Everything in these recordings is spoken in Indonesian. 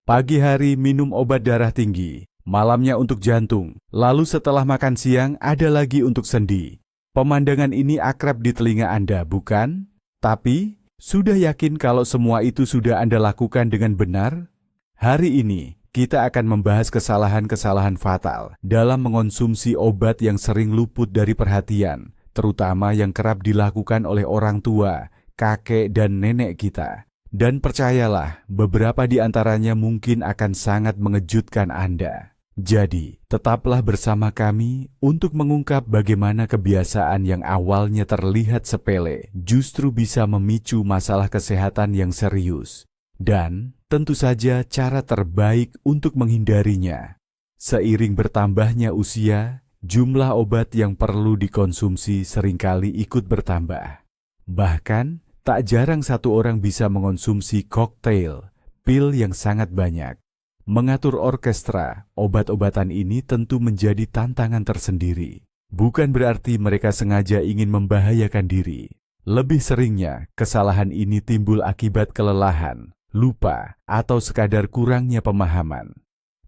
Pagi hari minum obat darah tinggi, malamnya untuk jantung, lalu setelah makan siang ada lagi untuk sendi. Pemandangan ini akrab di telinga Anda, bukan? Tapi, sudah yakin kalau semua itu sudah Anda lakukan dengan benar? Hari ini, kita akan membahas kesalahan-kesalahan fatal dalam mengonsumsi obat yang sering luput dari perhatian, terutama yang kerap dilakukan oleh orang tua, kakek dan nenek kita. Dan percayalah, beberapa di antaranya mungkin akan sangat mengejutkan Anda. Jadi, tetaplah bersama kami untuk mengungkap bagaimana kebiasaan yang awalnya terlihat sepele justru bisa memicu masalah kesehatan yang serius. Dan, tentu saja cara terbaik untuk menghindarinya. Seiring bertambahnya usia, jumlah obat yang perlu dikonsumsi seringkali ikut bertambah. Bahkan, tak jarang satu orang bisa mengonsumsi koktail, pil yang sangat banyak. Mengatur orkestra, obat-obatan ini tentu menjadi tantangan tersendiri. Bukan berarti mereka sengaja ingin membahayakan diri. Lebih seringnya, kesalahan ini timbul akibat kelelahan, lupa, atau sekadar kurangnya pemahaman.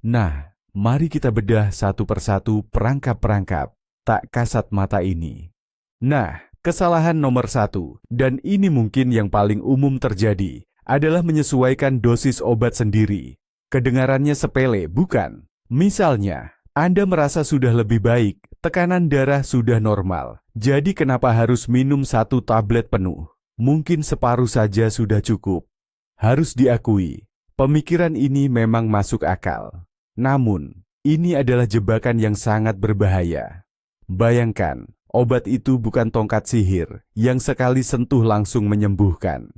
Nah, mari kita bedah satu persatu perangkap-perangkap tak kasat mata ini. Nah, kesalahan nomor 1, dan ini mungkin yang paling umum terjadi, adalah menyesuaikan dosis obat sendiri. Kedengarannya sepele, bukan? Misalnya, Anda merasa sudah lebih baik, tekanan darah sudah normal, jadi kenapa harus minum 1 tablet penuh? Mungkin separuh saja sudah cukup. Harus diakui, pemikiran ini memang masuk akal. Namun, ini adalah jebakan yang sangat berbahaya. Bayangkan, obat itu bukan tongkat sihir yang sekali sentuh langsung menyembuhkan.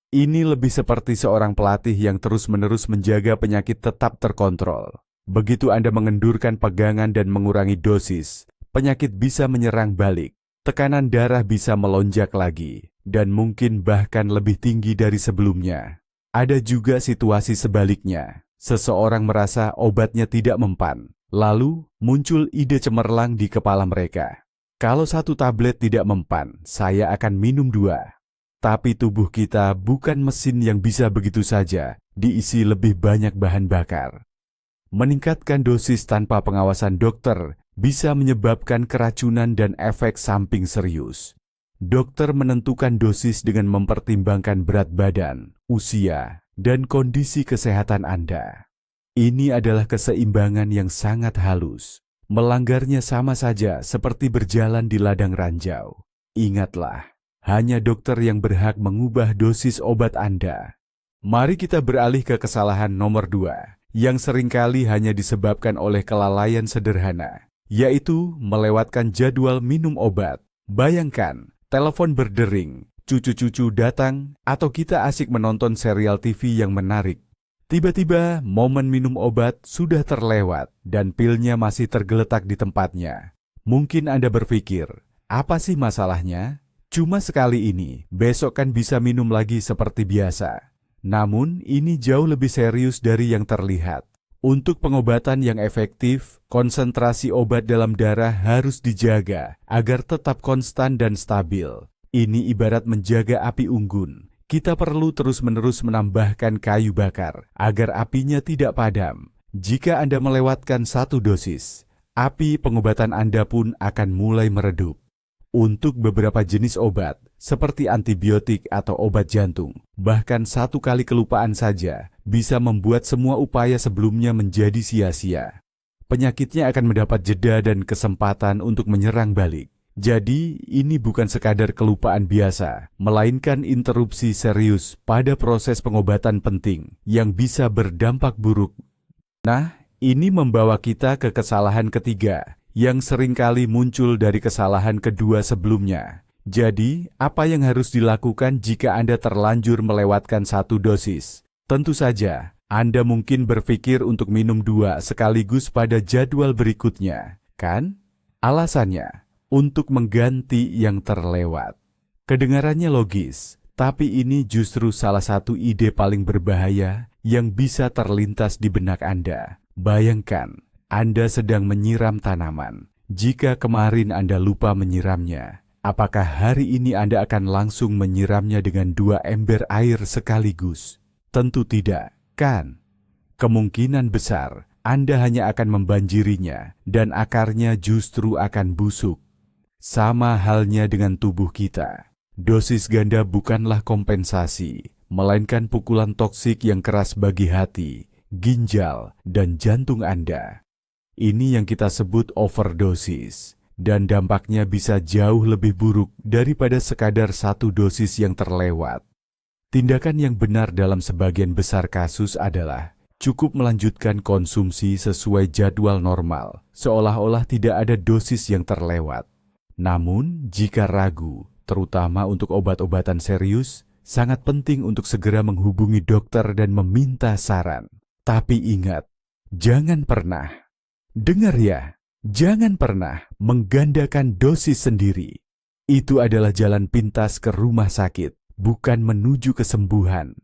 Ini lebih seperti seorang pelatih yang terus-menerus menjaga penyakit tetap terkontrol. Begitu Anda mengendurkan pegangan dan mengurangi dosis, penyakit bisa menyerang balik, tekanan darah bisa melonjak lagi, dan mungkin bahkan lebih tinggi dari sebelumnya. Ada juga situasi sebaliknya, seseorang merasa obatnya tidak mempan, lalu muncul ide cemerlang di kepala mereka. Kalau 1 tablet tidak mempan, saya akan minum 2. Tapi tubuh kita bukan mesin yang bisa begitu saja diisi lebih banyak bahan bakar. Meningkatkan dosis tanpa pengawasan dokter bisa menyebabkan keracunan dan efek samping serius. Dokter menentukan dosis dengan mempertimbangkan berat badan, usia, dan kondisi kesehatan Anda. Ini adalah keseimbangan yang sangat halus. Melanggarnya sama saja seperti berjalan di ladang ranjau. Ingatlah, hanya dokter yang berhak mengubah dosis obat Anda. Mari kita beralih ke kesalahan nomor 2, yang seringkali hanya disebabkan oleh kelalaian sederhana, yaitu melewatkan jadwal minum obat. Bayangkan, telepon berdering, cucu-cucu datang, atau kita asik menonton serial TV yang menarik. Tiba-tiba, momen minum obat sudah terlewat dan pilnya masih tergeletak di tempatnya. Mungkin Anda berpikir, apa sih masalahnya? Cuma sekali ini, besok kan bisa minum lagi seperti biasa. Namun, ini jauh lebih serius dari yang terlihat. Untuk pengobatan yang efektif, konsentrasi obat dalam darah harus dijaga agar tetap konstan dan stabil. Ini ibarat menjaga api unggun. Kita perlu terus-menerus menambahkan kayu bakar agar apinya tidak padam. Jika Anda melewatkan 1 dosis, api pengobatan Anda pun akan mulai meredup. Untuk beberapa jenis obat, seperti antibiotik atau obat jantung, bahkan 1 kali kelupaan saja bisa membuat semua upaya sebelumnya menjadi sia-sia. Penyakitnya akan mendapat jeda dan kesempatan untuk menyerang balik. Jadi, ini bukan sekadar kelupaan biasa, melainkan interupsi serius pada proses pengobatan penting yang bisa berdampak buruk. Nah, ini membawa kita ke kesalahan ketiga, yang seringkali muncul dari kesalahan kedua sebelumnya. Jadi, apa yang harus dilakukan jika Anda terlanjur melewatkan 1 dosis? Tentu saja, Anda mungkin berpikir untuk minum 2 sekaligus pada jadwal berikutnya, kan? Alasannya, untuk mengganti yang terlewat. Kedengarannya logis, tapi ini justru salah satu ide paling berbahaya yang bisa terlintas di benak Anda. Bayangkan, Anda sedang menyiram tanaman. Jika kemarin Anda lupa menyiramnya, apakah hari ini Anda akan langsung menyiramnya dengan 2 ember air sekaligus? Tentu tidak, kan? kemungkinan besar Anda hanya akan membanjirinya dan akarnya justru akan busuk. Sama halnya dengan tubuh kita. Dosis ganda bukanlah kompensasi, melainkan pukulan toksik yang keras bagi hati, ginjal, dan jantung Anda. Ini yang kita sebut overdosis, dan dampaknya bisa jauh lebih buruk daripada sekadar satu dosis yang terlewat. Tindakan yang benar dalam sebagian besar kasus adalah cukup melanjutkan konsumsi sesuai jadwal normal, seolah-olah tidak ada dosis yang terlewat. Namun, jika ragu, terutama untuk obat-obatan serius, sangat penting untuk segera menghubungi dokter dan meminta saran. Tapi ingat, jangan pernah, dengar ya, jangan pernah menggandakan dosis sendiri. Itu adalah jalan pintas ke rumah sakit, bukan menuju kesembuhan.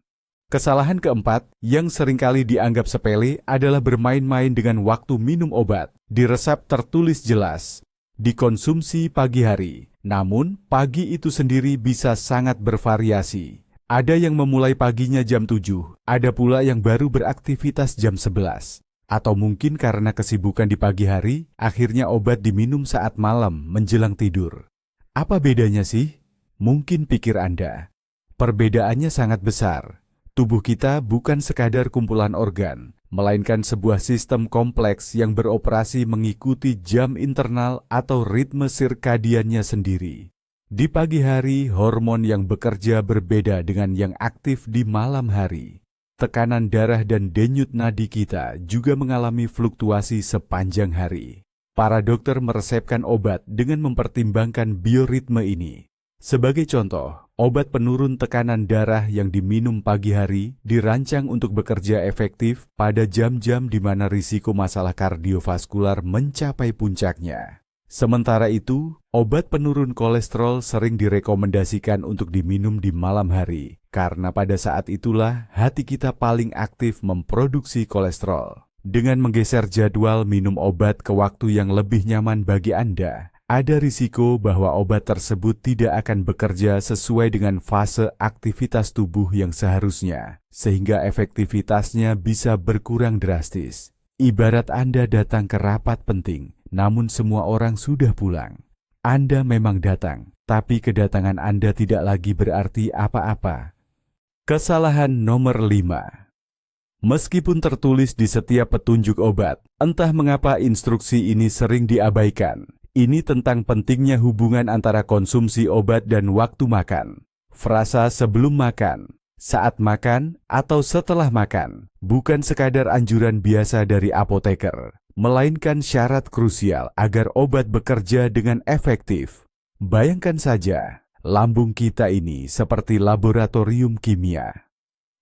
Kesalahan keempat yang seringkali dianggap sepele adalah bermain-main dengan waktu minum obat. Di resep tertulis jelas, dikonsumsi pagi hari. Namun, pagi itu sendiri bisa sangat bervariasi. Ada yang memulai paginya jam 7, ada pula yang baru beraktivitas jam 11. Atau mungkin karena kesibukan di pagi hari, akhirnya obat diminum saat malam menjelang tidur. Apa bedanya sih? Mungkin pikir Anda. Perbedaannya sangat besar. Tubuh kita bukan sekadar kumpulan organ, melainkan sebuah sistem kompleks yang beroperasi mengikuti jam internal atau ritme sirkadiannya sendiri. Di pagi hari, hormon yang bekerja berbeda dengan yang aktif di malam hari. Tekanan darah dan denyut nadi kita juga mengalami fluktuasi sepanjang hari. Para dokter meresepkan obat dengan mempertimbangkan bioritme ini. Sebagai contoh, obat penurun tekanan darah yang diminum pagi hari dirancang untuk bekerja efektif pada jam-jam di mana risiko masalah kardiovaskular mencapai puncaknya. Sementara itu, obat penurun kolesterol sering direkomendasikan untuk diminum di malam hari, karena pada saat itulah hati kita paling aktif memproduksi kolesterol. Dengan menggeser jadwal minum obat ke waktu yang lebih nyaman bagi Anda, ada risiko bahwa obat tersebut tidak akan bekerja sesuai dengan fase aktivitas tubuh yang seharusnya, sehingga efektivitasnya bisa berkurang drastis. Ibarat Anda datang ke rapat penting, namun semua orang sudah pulang. Anda memang datang, tapi kedatangan Anda tidak lagi berarti apa-apa. Kesalahan nomor 5. Meskipun tertulis di setiap petunjuk obat, entah mengapa instruksi ini sering diabaikan. Ini tentang pentingnya hubungan antara konsumsi obat dan waktu makan. Frasa sebelum makan, saat makan, atau setelah makan, bukan sekadar anjuran biasa dari apoteker, melainkan syarat krusial agar obat bekerja dengan efektif. Bayangkan saja, lambung kita ini seperti laboratorium kimia.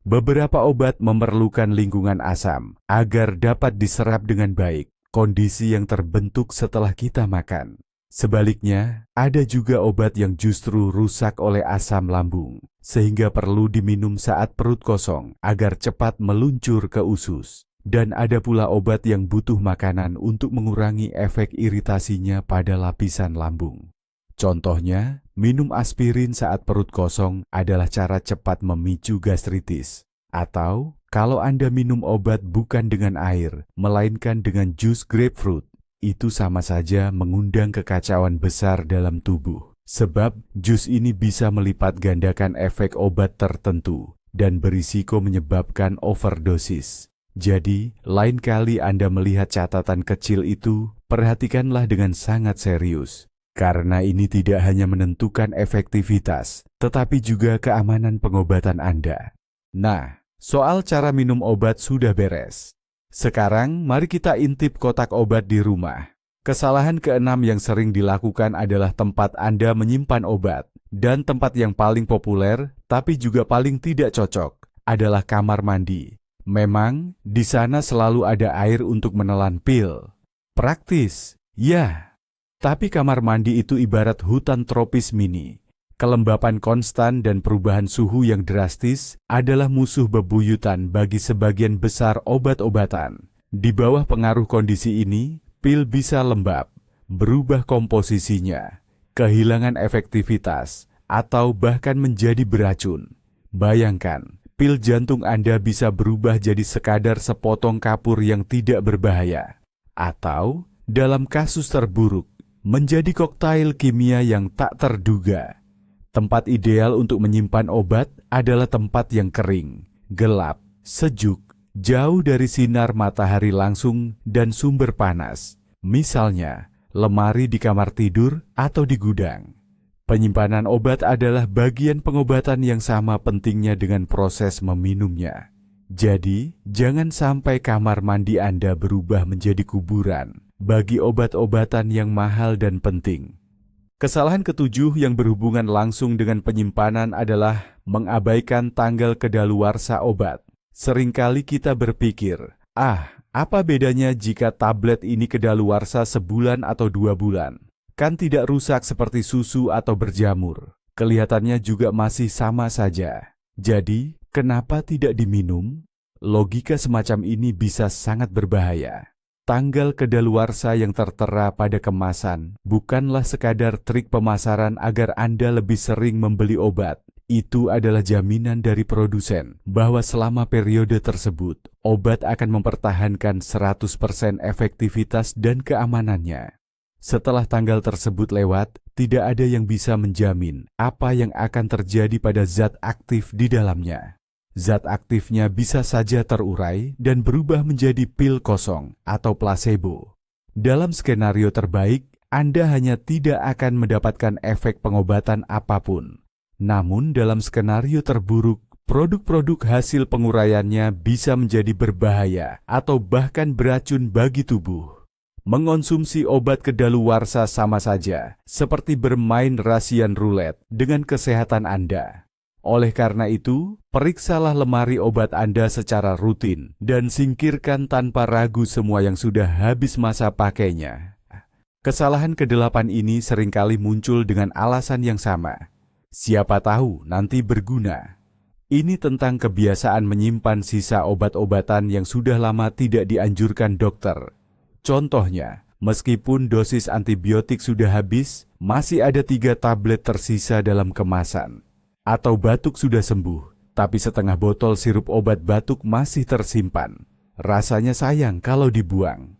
Beberapa obat memerlukan lingkungan asam agar dapat diserap dengan baik. Kondisi yang terbentuk setelah kita makan. Sebaliknya, ada juga obat yang justru rusak oleh asam lambung, sehingga perlu diminum saat perut kosong agar cepat meluncur ke usus. Dan ada pula obat yang butuh makanan untuk mengurangi efek iritasinya pada lapisan lambung. Contohnya, minum aspirin saat perut kosong adalah cara cepat memicu gastritis. Atau, kalau Anda minum obat bukan dengan air, melainkan dengan jus grapefruit, itu sama saja mengundang kekacauan besar dalam tubuh. Sebab, jus ini bisa melipat gandakan efek obat tertentu dan berisiko menyebabkan overdosis. Jadi, lain kali Anda melihat catatan kecil itu, perhatikanlah dengan sangat serius. Karena ini tidak hanya menentukan efektivitas, tetapi juga keamanan pengobatan Anda. Nah, soal cara minum obat sudah beres. Sekarang mari kita intip kotak obat di rumah. Kesalahan keenam yang sering dilakukan adalah tempat Anda menyimpan obat. Dan tempat yang paling populer, tapi juga paling tidak cocok, adalah kamar mandi. Memang, di sana selalu ada air untuk menelan pil. Praktis, ya. Tapi kamar mandi itu ibarat hutan tropis mini. Kelembapan konstan dan perubahan suhu yang drastis adalah musuh bebuyutan bagi sebagian besar obat-obatan. Di bawah pengaruh kondisi ini, pil bisa lembab, berubah komposisinya, kehilangan efektivitas, atau bahkan menjadi beracun. Bayangkan, pil jantung Anda bisa berubah jadi sekadar sepotong kapur yang tidak berbahaya. Atau, dalam kasus terburuk, menjadi koktail kimia yang tak terduga. Tempat ideal untuk menyimpan obat adalah tempat yang kering, gelap, sejuk, jauh dari sinar matahari langsung dan sumber panas. Misalnya, lemari di kamar tidur atau di gudang. Penyimpanan obat adalah bagian pengobatan yang sama pentingnya dengan proses meminumnya. Jadi, jangan sampai kamar mandi Anda berubah menjadi kuburan bagi obat-obatan yang mahal dan penting. Kesalahan ketujuh yang berhubungan langsung dengan penyimpanan adalah mengabaikan tanggal kedaluarsa obat. Seringkali kita berpikir, apa bedanya jika tablet ini kedaluarsa sebulan atau 2 bulan? Kan tidak rusak seperti susu atau berjamur. Kelihatannya juga masih sama saja. Jadi, kenapa tidak diminum? Logika semacam ini bisa sangat berbahaya. Tanggal kedaluarsa yang tertera pada kemasan bukanlah sekadar trik pemasaran agar Anda lebih sering membeli obat. Itu adalah jaminan dari produsen bahwa selama periode tersebut, obat akan mempertahankan 100% efektivitas dan keamanannya. Setelah tanggal tersebut lewat, tidak ada yang bisa menjamin apa yang akan terjadi pada zat aktif di dalamnya. Zat aktifnya bisa saja terurai dan berubah menjadi pil kosong atau placebo. Dalam skenario terbaik, Anda hanya tidak akan mendapatkan efek pengobatan apapun. Namun dalam skenario terburuk, produk-produk hasil penguraiannya bisa menjadi berbahaya atau bahkan beracun bagi tubuh. Mengonsumsi obat kedaluarsa sama saja seperti bermain Russian roulette dengan kesehatan Anda. Oleh karena itu, periksalah lemari obat Anda secara rutin dan singkirkan tanpa ragu semua yang sudah habis masa pakainya. Kesalahan ke-8 ini seringkali muncul dengan alasan yang sama. Siapa tahu nanti berguna. Ini tentang kebiasaan menyimpan sisa obat-obatan yang sudah lama tidak dianjurkan dokter. Contohnya, meskipun dosis antibiotik sudah habis, masih ada 3 tablet tersisa dalam kemasan. Atau batuk sudah sembuh, tapi setengah botol sirup obat batuk masih tersimpan. Rasanya sayang kalau dibuang.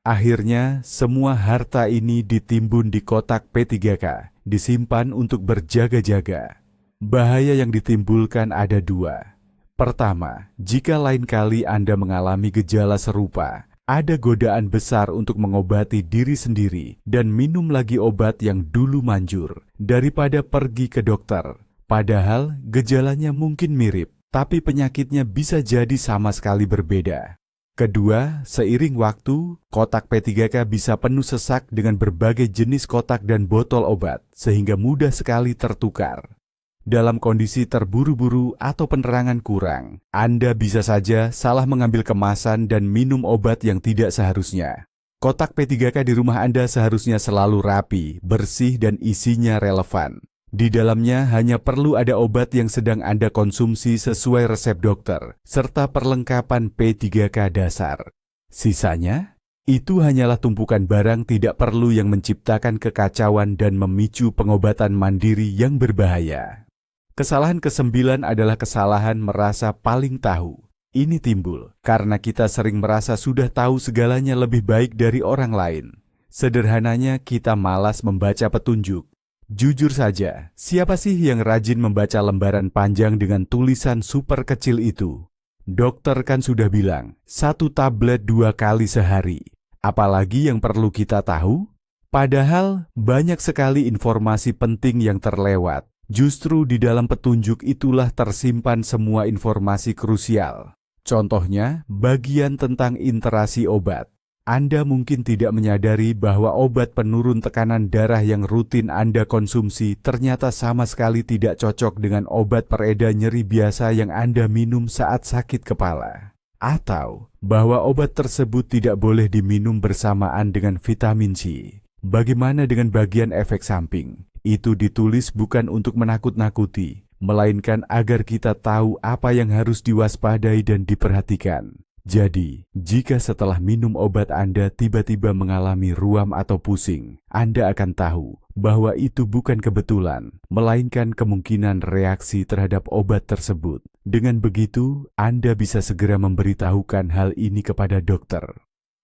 Akhirnya, semua harta ini ditimbun di kotak P3K, disimpan untuk berjaga-jaga. Bahaya yang ditimbulkan ada 2. Pertama, jika lain kali Anda mengalami gejala serupa, ada godaan besar untuk mengobati diri sendiri dan minum lagi obat yang dulu manjur daripada pergi ke dokter. Padahal gejalanya mungkin mirip, tapi penyakitnya bisa jadi sama sekali berbeda. Kedua, seiring waktu, kotak P3K bisa penuh sesak dengan berbagai jenis kotak dan botol obat, sehingga mudah sekali tertukar. Dalam kondisi terburu-buru atau penerangan kurang, Anda bisa saja salah mengambil kemasan dan minum obat yang tidak seharusnya. Kotak P3K di rumah Anda seharusnya selalu rapi, bersih, dan isinya relevan. Di dalamnya hanya perlu ada obat yang sedang Anda konsumsi sesuai resep dokter, serta perlengkapan P3K dasar. Sisanya, itu hanyalah tumpukan barang tidak perlu yang menciptakan kekacauan dan memicu pengobatan mandiri yang berbahaya. Kesalahan ke-9 adalah kesalahan merasa paling tahu. Ini timbul karena kita sering merasa sudah tahu segalanya lebih baik dari orang lain. Sederhananya, kita malas membaca petunjuk. Jujur saja, siapa sih yang rajin membaca lembaran panjang dengan tulisan super kecil itu? Dokter kan sudah bilang, 1 tablet 2 kali sehari. Apalagi yang perlu kita tahu? Padahal banyak sekali informasi penting yang terlewat. Justru di dalam petunjuk itulah tersimpan semua informasi krusial. Contohnya, bagian tentang interaksi obat. Anda mungkin tidak menyadari bahwa obat penurun tekanan darah yang rutin Anda konsumsi ternyata sama sekali tidak cocok dengan obat pereda nyeri biasa yang Anda minum saat sakit kepala. Atau, bahwa obat tersebut tidak boleh diminum bersamaan dengan vitamin C. Bagaimana dengan bagian efek samping? Itu ditulis bukan untuk menakut-nakuti, melainkan agar kita tahu apa yang harus diwaspadai dan diperhatikan. Jadi, jika setelah minum obat Anda tiba-tiba mengalami ruam atau pusing, Anda akan tahu bahwa itu bukan kebetulan, melainkan kemungkinan reaksi terhadap obat tersebut. Dengan begitu, Anda bisa segera memberitahukan hal ini kepada dokter.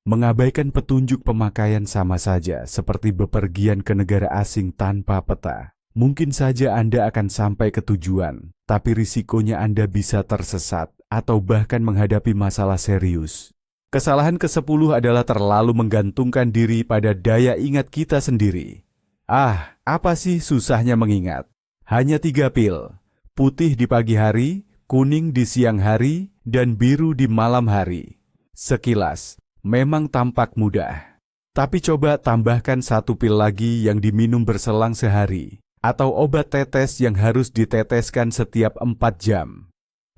Mengabaikan petunjuk pemakaian sama saja seperti bepergian ke negara asing tanpa peta. Mungkin saja Anda akan sampai ke tujuan, tapi risikonya Anda bisa tersesat atau bahkan menghadapi masalah serius. Kesalahan ke-10 adalah terlalu menggantungkan diri pada daya ingat kita sendiri. Apa sih susahnya mengingat? Hanya 3 pil, putih di pagi hari, kuning di siang hari, dan biru di malam hari. Sekilas, memang tampak mudah. Tapi coba tambahkan 1 pil lagi yang diminum berselang sehari, atau obat tetes yang harus diteteskan setiap 4 jam.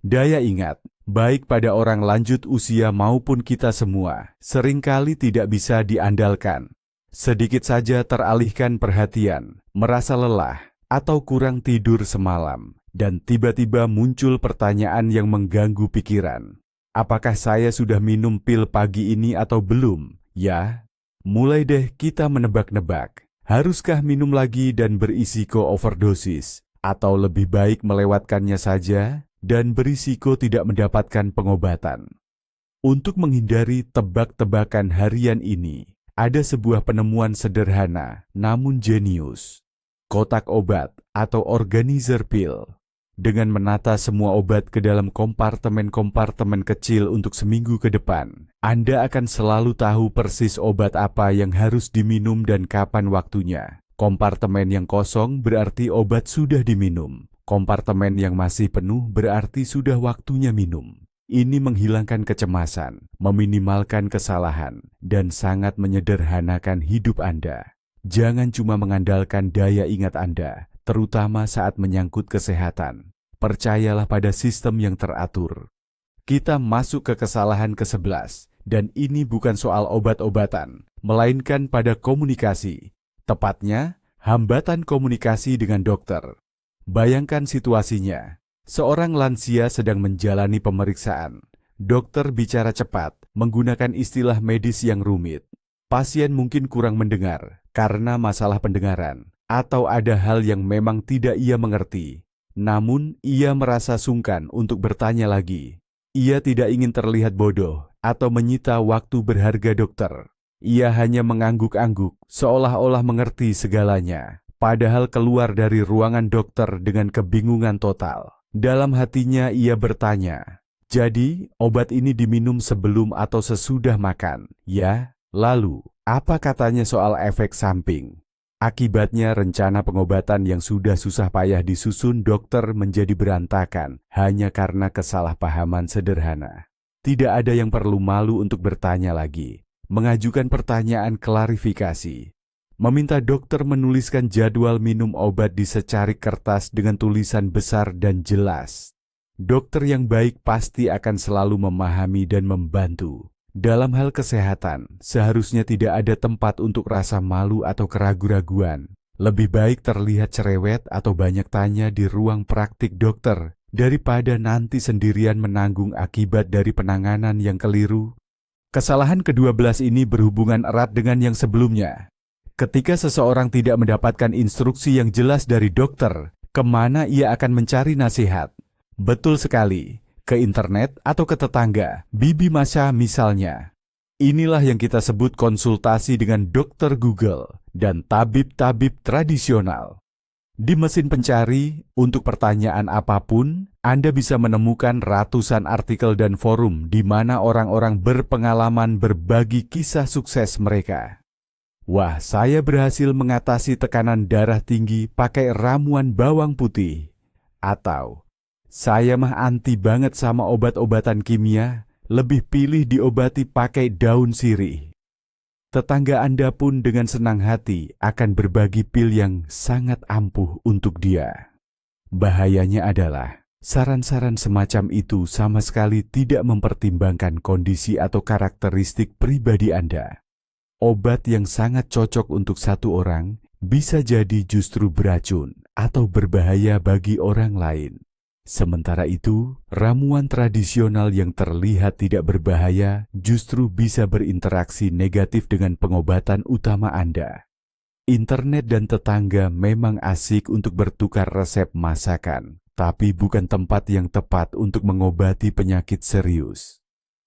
Daya ingat, baik pada orang lanjut usia maupun kita semua, seringkali tidak bisa diandalkan. Sedikit saja teralihkan perhatian, merasa lelah, atau kurang tidur semalam, dan tiba-tiba muncul pertanyaan yang mengganggu pikiran. Apakah saya sudah minum pil pagi ini atau belum? Ya, mulai deh kita menebak-nebak. Haruskah minum lagi dan berisiko overdosis? Atau lebih baik melewatkannya saja dan berisiko tidak mendapatkan pengobatan? Untuk menghindari tebak-tebakan harian ini, ada sebuah penemuan sederhana namun jenius. Kotak obat atau organizer pil. Dengan menata semua obat ke dalam kompartemen-kompartemen kecil untuk seminggu ke depan, Anda akan selalu tahu persis obat apa yang harus diminum dan kapan waktunya. Kompartemen yang kosong berarti obat sudah diminum. Kompartemen yang masih penuh berarti sudah waktunya minum. Ini menghilangkan kecemasan, meminimalkan kesalahan, dan sangat menyederhanakan hidup Anda. Jangan cuma mengandalkan daya ingat Anda, terutama saat menyangkut kesehatan. Percayalah pada sistem yang teratur. Kita masuk ke kesalahan ke-11, dan ini bukan soal obat-obatan, melainkan pada komunikasi. Tepatnya, hambatan komunikasi dengan dokter. Bayangkan situasinya, seorang lansia sedang menjalani pemeriksaan. Dokter bicara cepat, menggunakan istilah medis yang rumit. Pasien mungkin kurang mendengar karena masalah pendengaran, atau ada hal yang memang tidak ia mengerti. Namun, ia merasa sungkan untuk bertanya lagi. Ia tidak ingin terlihat bodoh atau menyita waktu berharga dokter. Ia hanya mengangguk-angguk, seolah-olah mengerti segalanya. Padahal keluar dari ruangan dokter dengan kebingungan total. Dalam hatinya ia bertanya, "Jadi, obat ini diminum sebelum atau sesudah makan, ya? Lalu, apa katanya soal efek samping?" Akibatnya rencana pengobatan yang sudah susah payah disusun dokter menjadi berantakan hanya karena kesalahpahaman sederhana. Tidak ada yang perlu malu untuk bertanya lagi, mengajukan pertanyaan klarifikasi, meminta dokter menuliskan jadwal minum obat di secarik kertas dengan tulisan besar dan jelas. Dokter yang baik pasti akan selalu memahami dan membantu. Dalam hal kesehatan, seharusnya tidak ada tempat untuk rasa malu atau keraguan-raguan. Lebih baik terlihat cerewet atau banyak tanya di ruang praktik dokter, daripada nanti sendirian menanggung akibat dari penanganan yang keliru. Kesalahan ke-12 ini berhubungan erat dengan yang sebelumnya. Ketika seseorang tidak mendapatkan instruksi yang jelas dari dokter, kemana ia akan mencari nasihat? Betul sekali. Ke internet atau ke tetangga, bibi Masya misalnya. Inilah yang kita sebut konsultasi dengan dokter Google dan tabib-tabib tradisional. Di mesin pencari, untuk pertanyaan apapun, Anda bisa menemukan ratusan artikel dan forum di mana orang-orang berpengalaman berbagi kisah sukses mereka. Wah, saya berhasil mengatasi tekanan darah tinggi pakai ramuan bawang putih. Atau, saya mah anti banget sama obat-obatan kimia, lebih pilih diobati pakai daun sirih. Tetangga Anda pun dengan senang hati akan berbagi pil yang sangat ampuh untuk dia. Bahayanya adalah, saran-saran semacam itu sama sekali tidak mempertimbangkan kondisi atau karakteristik pribadi Anda. Obat yang sangat cocok untuk satu orang bisa jadi justru beracun atau berbahaya bagi orang lain. Sementara itu, ramuan tradisional yang terlihat tidak berbahaya justru bisa berinteraksi negatif dengan pengobatan utama Anda. Internet dan tetangga memang asik untuk bertukar resep masakan, tapi bukan tempat yang tepat untuk mengobati penyakit serius.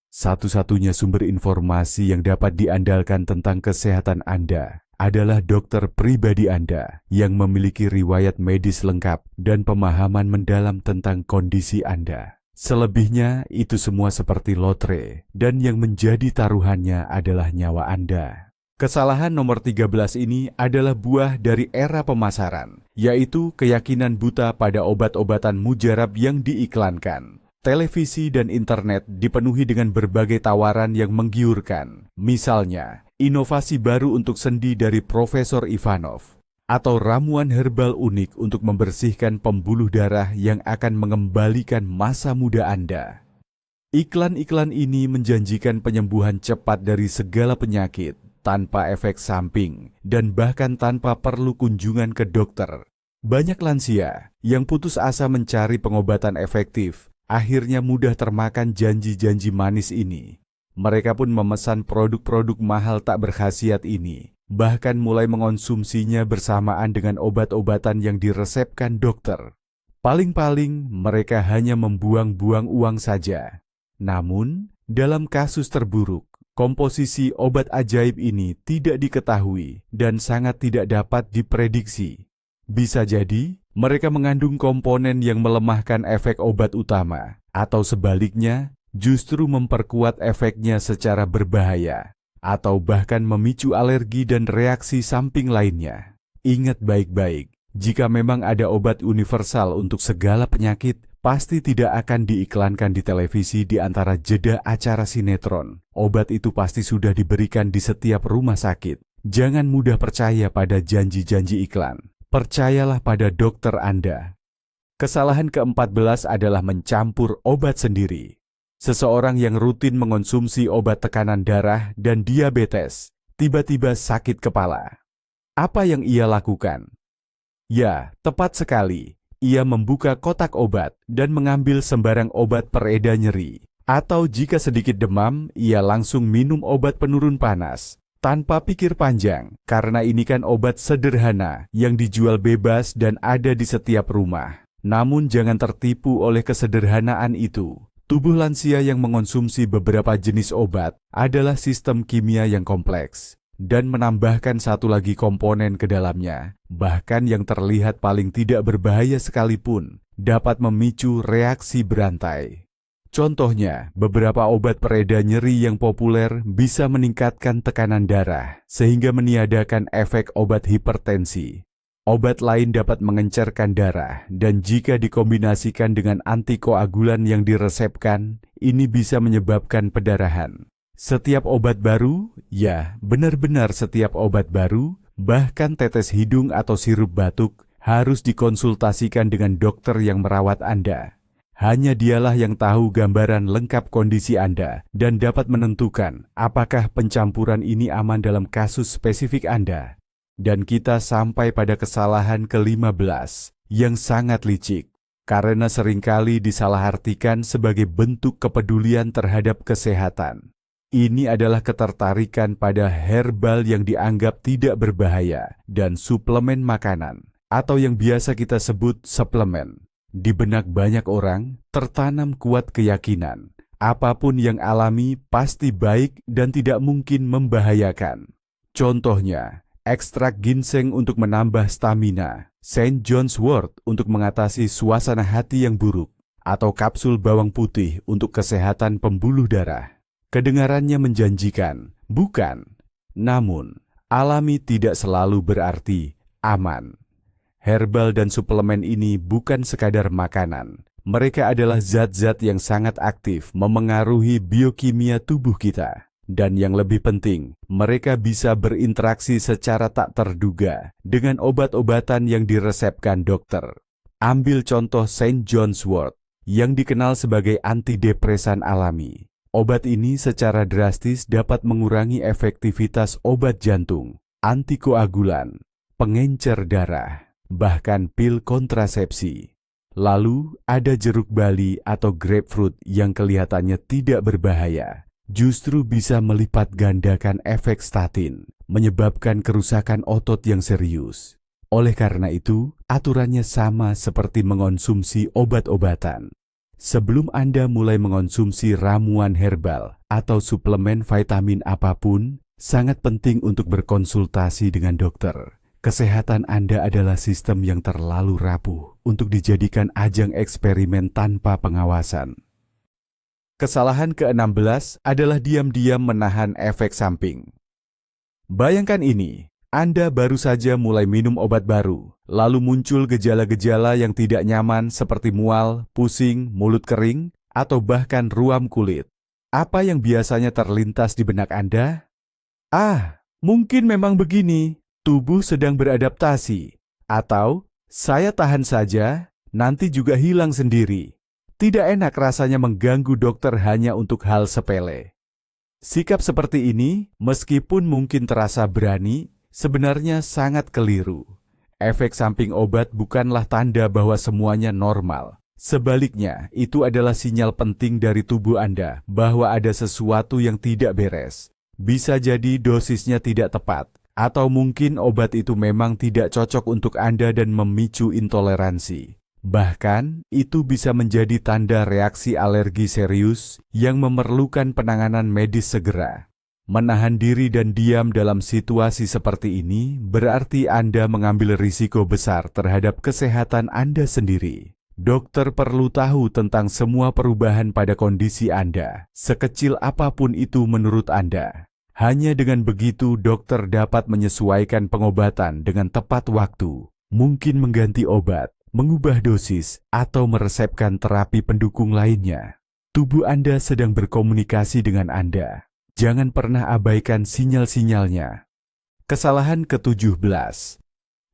Satu-satunya sumber informasi yang dapat diandalkan tentang kesehatan Anda adalah dokter pribadi Anda yang memiliki riwayat medis lengkap dan pemahaman mendalam tentang kondisi Anda. Selebihnya, itu semua seperti lotre, dan yang menjadi taruhannya adalah nyawa Anda. Kesalahan nomor 13 ini adalah buah dari era pemasaran, yaitu keyakinan buta pada obat-obatan mujarab yang diiklankan. Televisi dan internet dipenuhi dengan berbagai tawaran yang menggiurkan. Misalnya, inovasi baru untuk sendi dari Profesor Ivanov, atau ramuan herbal unik untuk membersihkan pembuluh darah yang akan mengembalikan masa muda Anda. Iklan-iklan ini menjanjikan penyembuhan cepat dari segala penyakit, tanpa efek samping, dan bahkan tanpa perlu kunjungan ke dokter. Banyak lansia yang putus asa mencari pengobatan efektif, akhirnya mudah termakan janji-janji manis ini. Mereka pun memesan produk-produk mahal tak berkhasiat ini, bahkan mulai mengonsumsinya bersamaan dengan obat-obatan yang diresepkan dokter. Paling-paling mereka hanya membuang-buang uang saja. Namun, dalam kasus terburuk, komposisi obat ajaib ini tidak diketahui dan sangat tidak dapat diprediksi. Bisa jadi, mereka mengandung komponen yang melemahkan efek obat utama, atau sebaliknya, justru memperkuat efeknya secara berbahaya, atau bahkan memicu alergi dan reaksi samping lainnya. Ingat baik-baik, jika memang ada obat universal untuk segala penyakit, pasti tidak akan diiklankan di televisi di antara jeda acara sinetron. Obat itu pasti sudah diberikan di setiap rumah sakit. Jangan mudah percaya pada janji-janji iklan. Percayalah pada dokter Anda. Kesalahan ke-14 adalah mencampur obat sendiri. Seseorang yang rutin mengonsumsi obat tekanan darah dan diabetes, tiba-tiba sakit kepala. Apa yang ia lakukan? Ya, tepat sekali. Ia membuka kotak obat dan mengambil sembarang obat pereda nyeri. Atau jika sedikit demam, ia langsung minum obat penurun panas. Tanpa pikir panjang, karena ini kan obat sederhana yang dijual bebas dan ada di setiap rumah. Namun jangan tertipu oleh kesederhanaan itu. Tubuh lansia yang mengonsumsi beberapa jenis obat adalah sistem kimia yang kompleks, dan menambahkan satu lagi komponen ke dalamnya, bahkan yang terlihat paling tidak berbahaya sekalipun, dapat memicu reaksi berantai. Contohnya, beberapa obat pereda nyeri yang populer bisa meningkatkan tekanan darah, sehingga meniadakan efek obat hipertensi. Obat lain dapat mengencerkan darah, dan jika dikombinasikan dengan antikoagulan yang diresepkan, ini bisa menyebabkan pendarahan. Setiap obat baru, ya benar-benar setiap obat baru, bahkan tetes hidung atau sirup batuk, harus dikonsultasikan dengan dokter yang merawat Anda. Hanya dialah yang tahu gambaran lengkap kondisi Anda dan dapat menentukan apakah pencampuran ini aman dalam kasus spesifik Anda. Dan kita sampai pada kesalahan ke-15 yang sangat licik, karena seringkali disalahartikan sebagai bentuk kepedulian terhadap kesehatan. Ini adalah ketertarikan pada herbal yang dianggap tidak berbahaya dan suplemen makanan, atau yang biasa kita sebut suplemen. Di benak banyak orang, tertanam kuat keyakinan, apapun yang alami pasti baik dan tidak mungkin membahayakan. Contohnya, ekstrak ginseng untuk menambah stamina, St. John's wort untuk mengatasi suasana hati yang buruk, atau kapsul bawang putih untuk kesehatan pembuluh darah. Kedengarannya menjanjikan, bukan? Namun, alami tidak selalu berarti aman. Herbal dan suplemen ini bukan sekadar makanan. Mereka adalah zat-zat yang sangat aktif memengaruhi biokimia tubuh kita. Dan yang lebih penting, mereka bisa berinteraksi secara tak terduga dengan obat-obatan yang diresepkan dokter. Ambil contoh St. John's wort, yang dikenal sebagai antidepresan alami. Obat ini secara drastis dapat mengurangi efektivitas obat jantung, antikoagulan, pengencer darah, bahkan pil kontrasepsi. Lalu ada jeruk bali atau grapefruit yang kelihatannya tidak berbahaya, justru bisa melipat gandakan efek statin, menyebabkan kerusakan otot yang serius. Oleh karena itu, aturannya sama seperti mengonsumsi obat-obatan. Sebelum Anda mulai mengonsumsi ramuan herbal atau suplemen vitamin apapun, sangat penting untuk berkonsultasi dengan dokter. Kesehatan Anda adalah sistem yang terlalu rapuh untuk dijadikan ajang eksperimen tanpa pengawasan. Kesalahan ke-16 adalah diam-diam menahan efek samping. Bayangkan ini, Anda baru saja mulai minum obat baru, lalu muncul gejala-gejala yang tidak nyaman seperti mual, pusing, mulut kering, atau bahkan ruam kulit. Apa yang biasanya terlintas di benak Anda? Mungkin memang begini. Tubuh sedang beradaptasi, atau saya tahan saja, nanti juga hilang sendiri. Tidak enak rasanya mengganggu dokter hanya untuk hal sepele. Sikap seperti ini, meskipun mungkin terasa berani, sebenarnya sangat keliru. Efek samping obat bukanlah tanda bahwa semuanya normal. Sebaliknya, itu adalah sinyal penting dari tubuh Anda bahwa ada sesuatu yang tidak beres. Bisa jadi dosisnya tidak tepat, atau mungkin obat itu memang tidak cocok untuk Anda dan memicu intoleransi. Bahkan, itu bisa menjadi tanda reaksi alergi serius yang memerlukan penanganan medis segera. Menahan diri dan diam dalam situasi seperti ini berarti Anda mengambil risiko besar terhadap kesehatan Anda sendiri. Dokter perlu tahu tentang semua perubahan pada kondisi Anda, sekecil apapun itu menurut Anda. Hanya dengan begitu dokter dapat menyesuaikan pengobatan dengan tepat waktu, mungkin mengganti obat, mengubah dosis, atau meresepkan terapi pendukung lainnya. Tubuh Anda sedang berkomunikasi dengan Anda. Jangan pernah abaikan sinyal-sinyalnya. Kesalahan ke-17.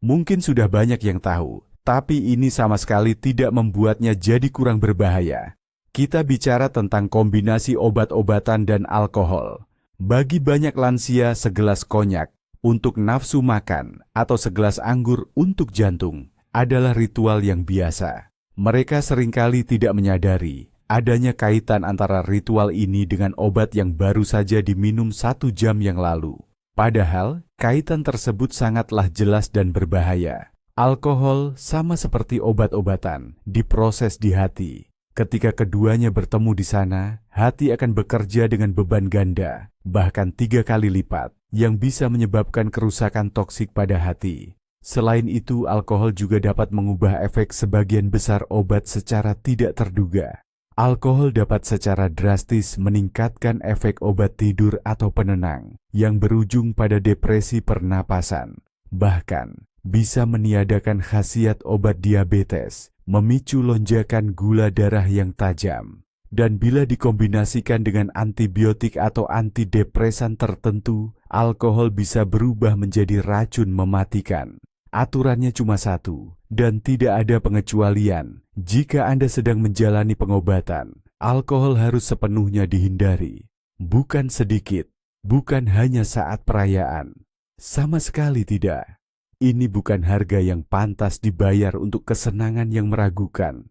Mungkin sudah banyak yang tahu, tapi ini sama sekali tidak membuatnya jadi kurang berbahaya. Kita bicara tentang kombinasi obat-obatan dan alkohol. Bagi banyak lansia, segelas konyak untuk nafsu makan atau segelas anggur untuk jantung adalah ritual yang biasa. Mereka seringkali tidak menyadari adanya kaitan antara ritual ini dengan obat yang baru saja diminum 1 jam yang lalu. Padahal, kaitan tersebut sangatlah jelas dan berbahaya. Alkohol sama seperti obat-obatan, diproses di hati. Ketika keduanya bertemu di sana, hati akan bekerja dengan beban ganda, bahkan 3 kali lipat, yang bisa menyebabkan kerusakan toksik pada hati. Selain itu, alkohol juga dapat mengubah efek sebagian besar obat secara tidak terduga. Alkohol dapat secara drastis meningkatkan efek obat tidur atau penenang, yang berujung pada depresi pernapasan. Bahkan, bisa meniadakan khasiat obat diabetes, memicu lonjakan gula darah yang tajam. Dan bila dikombinasikan dengan antibiotik atau antidepresan tertentu, alkohol bisa berubah menjadi racun mematikan. Aturannya cuma satu, dan tidak ada pengecualian. Jika Anda sedang menjalani pengobatan, alkohol harus sepenuhnya dihindari. Bukan sedikit, bukan hanya saat perayaan. Sama sekali tidak. Ini bukan harga yang pantas dibayar untuk kesenangan yang meragukan.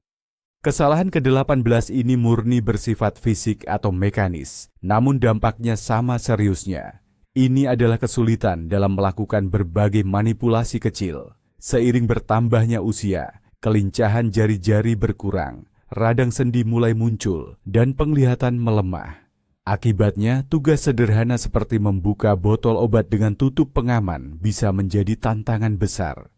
Kesalahan ke-18 ini murni bersifat fisik atau mekanis, namun dampaknya sama seriusnya. Ini adalah kesulitan dalam melakukan berbagai manipulasi kecil. Seiring bertambahnya usia, kelincahan jari-jari berkurang, radang sendi mulai muncul, dan penglihatan melemah. Akibatnya, tugas sederhana seperti membuka botol obat dengan tutup pengaman bisa menjadi tantangan besar.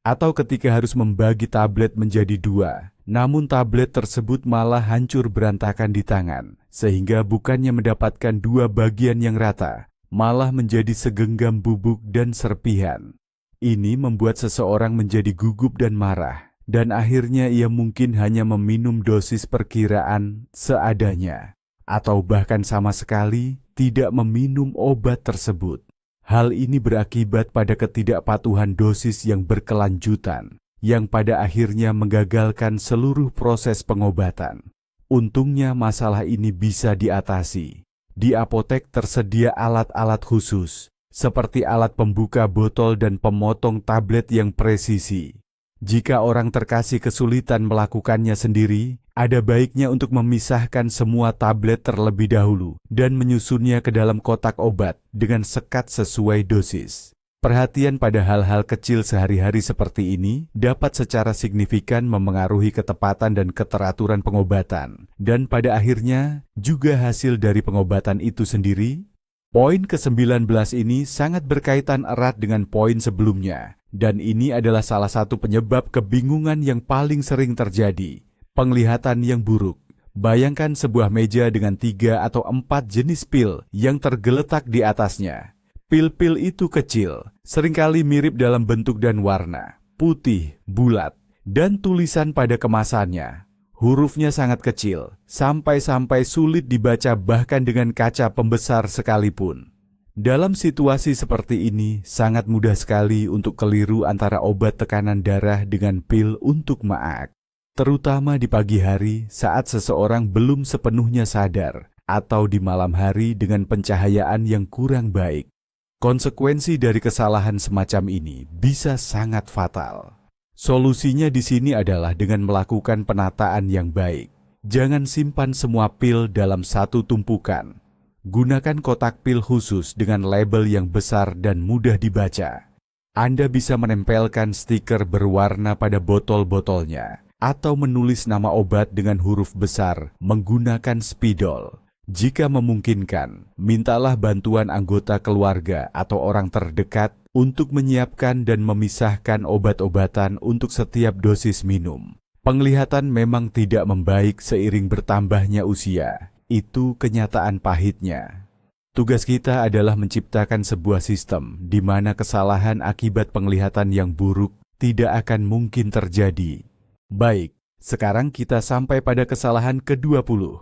Atau ketika harus membagi tablet menjadi 2, namun tablet tersebut malah hancur berantakan di tangan, sehingga bukannya mendapatkan 2 bagian yang rata, malah menjadi segenggam bubuk dan serpihan. Ini membuat seseorang menjadi gugup dan marah, dan akhirnya ia mungkin hanya meminum dosis perkiraan seadanya, atau bahkan sama sekali tidak meminum obat tersebut. Hal ini berakibat pada ketidakpatuhan dosis yang berkelanjutan, yang pada akhirnya menggagalkan seluruh proses pengobatan. Untungnya masalah ini bisa diatasi. Di apotek tersedia alat-alat khusus, seperti alat pembuka botol dan pemotong tablet yang presisi. Jika orang terkasih kesulitan melakukannya sendiri, ada baiknya untuk memisahkan semua tablet terlebih dahulu dan menyusunnya ke dalam kotak obat dengan sekat sesuai dosis. Perhatian pada hal-hal kecil sehari-hari seperti ini dapat secara signifikan memengaruhi ketepatan dan keteraturan pengobatan, dan pada akhirnya juga hasil dari pengobatan itu sendiri. Poin ke-19 ini sangat berkaitan erat dengan poin sebelumnya, dan ini adalah salah satu penyebab kebingungan yang paling sering terjadi, penglihatan yang buruk. Bayangkan sebuah meja dengan 3 atau 4 jenis pil yang tergeletak di atasnya. Pil-pil itu kecil, seringkali mirip dalam bentuk dan warna, putih, bulat, dan tulisan pada kemasannya. Hurufnya sangat kecil, sampai-sampai sulit dibaca bahkan dengan kaca pembesar sekalipun. Dalam situasi seperti ini, sangat mudah sekali untuk keliru antara obat tekanan darah dengan pil untuk maag. Terutama di pagi hari saat seseorang belum sepenuhnya sadar, atau di malam hari dengan pencahayaan yang kurang baik. Konsekuensi dari kesalahan semacam ini bisa sangat fatal. Solusinya di sini adalah dengan melakukan penataan yang baik. Jangan simpan semua pil dalam satu tumpukan. Gunakan kotak pil khusus dengan label yang besar dan mudah dibaca. Anda bisa menempelkan stiker berwarna pada botol-botolnya atau menulis nama obat dengan huruf besar menggunakan spidol. Jika memungkinkan, mintalah bantuan anggota keluarga atau orang terdekat untuk menyiapkan dan memisahkan obat-obatan untuk setiap dosis minum. Penglihatan memang tidak membaik seiring bertambahnya usia. Itu kenyataan pahitnya. Tugas kita adalah menciptakan sebuah sistem di mana kesalahan akibat penglihatan yang buruk tidak akan mungkin terjadi. Baik, sekarang kita sampai pada kesalahan ke-20.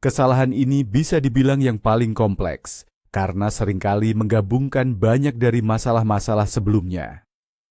Kesalahan ini bisa dibilang yang paling kompleks, karena seringkali menggabungkan banyak dari masalah-masalah sebelumnya.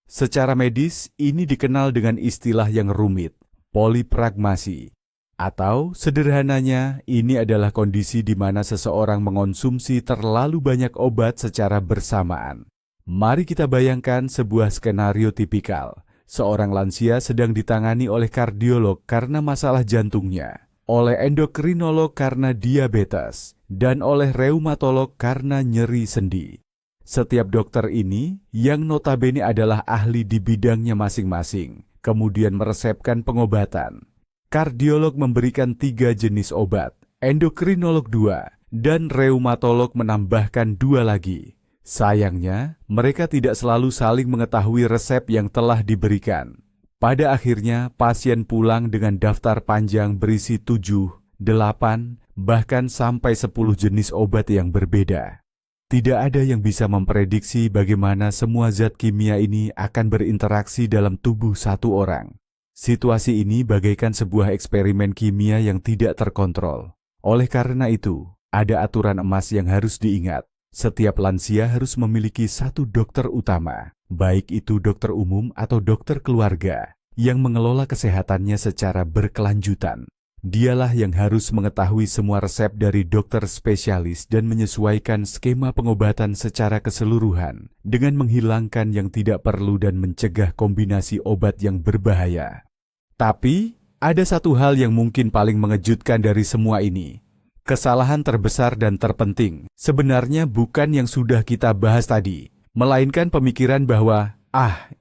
Secara medis, ini dikenal dengan istilah yang rumit, polipragmasi. Atau sederhananya, ini adalah kondisi di mana seseorang mengonsumsi terlalu banyak obat secara bersamaan. Mari kita bayangkan sebuah skenario tipikal. Seorang lansia sedang ditangani oleh kardiolog karena masalah jantungnya, oleh endokrinolog karena diabetes, dan oleh reumatolog karena nyeri sendi. Setiap dokter ini, yang notabene adalah ahli di bidangnya masing-masing, kemudian meresepkan pengobatan. Kardiolog memberikan 3 jenis obat, endokrinolog 2, dan reumatolog menambahkan 2 lagi. Sayangnya, mereka tidak selalu saling mengetahui resep yang telah diberikan. Pada akhirnya, pasien pulang dengan daftar panjang berisi 7, 8, bahkan sampai 10 jenis obat yang berbeda. Tidak ada yang bisa memprediksi bagaimana semua zat kimia ini akan berinteraksi dalam tubuh satu orang. Situasi ini bagaikan sebuah eksperimen kimia yang tidak terkontrol. Oleh karena itu, ada aturan emas yang harus diingat. Setiap lansia harus memiliki satu dokter utama, baik itu dokter umum atau dokter keluarga, yang mengelola kesehatannya secara berkelanjutan. Dialah yang harus mengetahui semua resep dari dokter spesialis dan menyesuaikan skema pengobatan secara keseluruhan dengan menghilangkan yang tidak perlu dan mencegah kombinasi obat yang berbahaya. Tapi, ada satu hal yang mungkin paling mengejutkan dari semua ini. Kesalahan terbesar dan terpenting sebenarnya bukan yang sudah kita bahas tadi, melainkan pemikiran bahwa,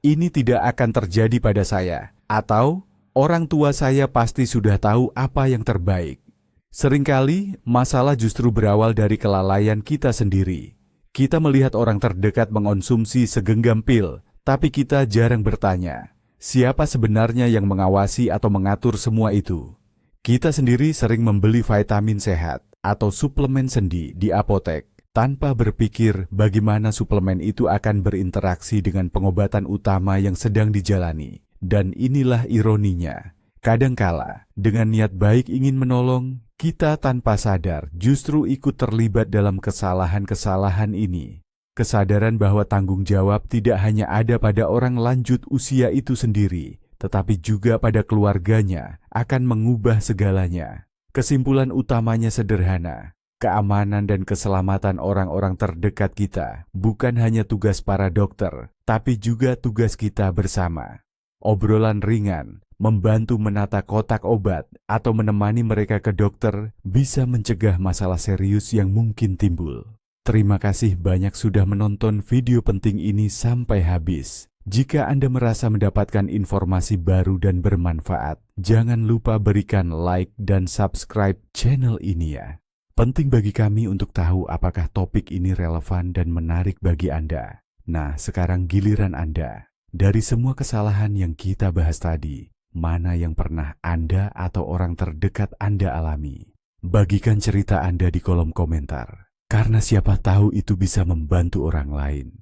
ini tidak akan terjadi pada saya, atau orang tua saya pasti sudah tahu apa yang terbaik. Seringkali, masalah justru berawal dari kelalaian kita sendiri. Kita melihat orang terdekat mengonsumsi segenggam pil, tapi kita jarang bertanya, siapa sebenarnya yang mengawasi atau mengatur semua itu? Kita sendiri sering membeli vitamin sehat atau suplemen sendi di apotek tanpa berpikir bagaimana suplemen itu akan berinteraksi dengan pengobatan utama yang sedang dijalani. Dan inilah ironinya. Kadangkala, dengan niat baik ingin menolong, kita tanpa sadar justru ikut terlibat dalam kesalahan-kesalahan ini. Kesadaran bahwa tanggung jawab tidak hanya ada pada orang lanjut usia itu sendiri, tetapi juga pada keluarganya, akan mengubah segalanya. Kesimpulan utamanya sederhana, keamanan dan keselamatan orang-orang terdekat kita bukan hanya tugas para dokter, tapi juga tugas kita bersama. Obrolan ringan, membantu menata kotak obat, atau menemani mereka ke dokter bisa mencegah masalah serius yang mungkin timbul. Terima kasih banyak sudah menonton video penting ini sampai habis. Jika Anda merasa mendapatkan informasi baru dan bermanfaat, jangan lupa berikan like dan subscribe channel ini ya. Penting bagi kami untuk tahu apakah topik ini relevan dan menarik bagi Anda. Nah, sekarang giliran Anda. Dari semua kesalahan yang kita bahas tadi, mana yang pernah Anda atau orang terdekat Anda alami? Bagikan cerita Anda di kolom komentar, karena siapa tahu itu bisa membantu orang lain.